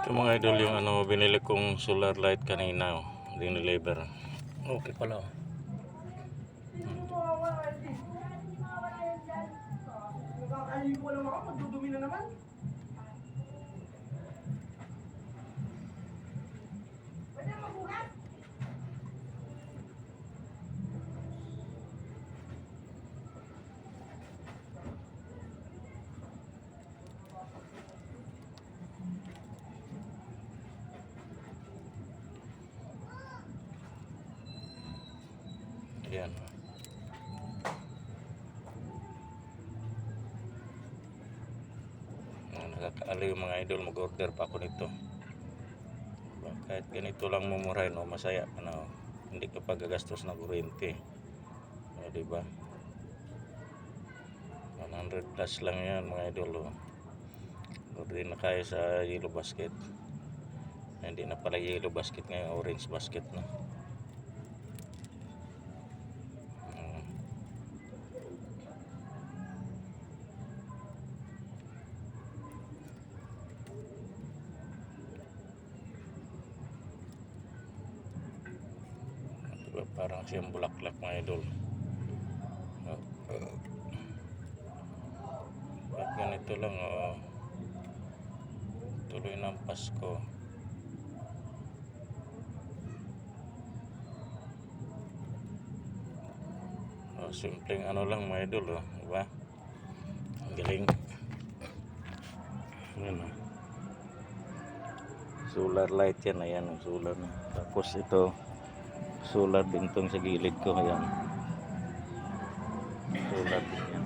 Ito mga idol yung binili kong solar light kanina, dineliver. Okay pala. Nakakaligo lang ako, magdudumi na naman. Pwede magbukas? Ayan. Nakakaaliw mga idol, mag-order pa ako nito. Kahit ganito lang mumurahin, masaya ka na. Hindi ka pa gagastos ng kuryente. Diba? 100 plus lang yan mga idol. Order na kayo sa yellow basket. Hindi na pala yellow basket ngayon, orange basket na. Diba, parang siyang bulaklak mga idol. At ganito lang, tuloy ng Pasko. Simpleng lang mga idol, diba? Ang galing. Ayan, solar light yan, ayan ang solar na. Tapos ito solar din tong sa gilid ko, ayan. Solar din yan.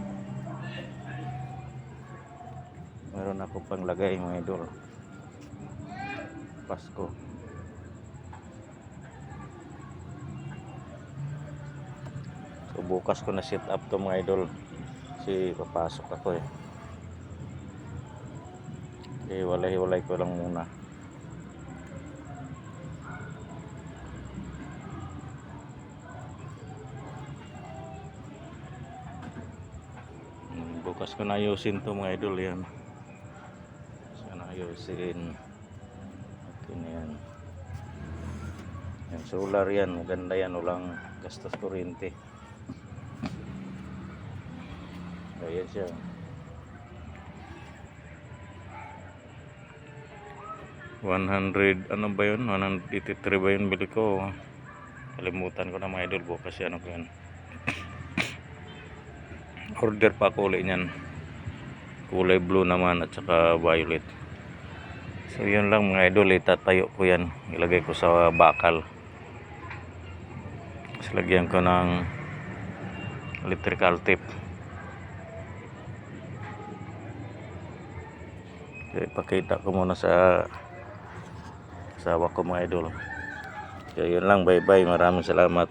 Meron ako pang lagay mga idol. Pasko. So bukas ko na set up to mga idol. Kasi papasok ako eh. Okay, walay-walay ko lang muna. Bukas ko na ayusin to mga idol yan. Sana ayusin. Okay na yan. Yan solar yan. Maganda yan. Walang gastos kuryente. Ayan siya. $100 ano ba yun? 183 ba yun bili ko? Kalimutan ko na mga idol. Bukas yan ako yan. Order pa ako ulit yan. Kulay blue naman at saka violet. So yun lang mga idol. Itatayo ko yan. Ilagay ko sa bakal. Tapos lagyan ko ng electrical tape. Okay, pakita ko muna sa asawa ko mga idol. So yun lang, bye bye, maraming salamat.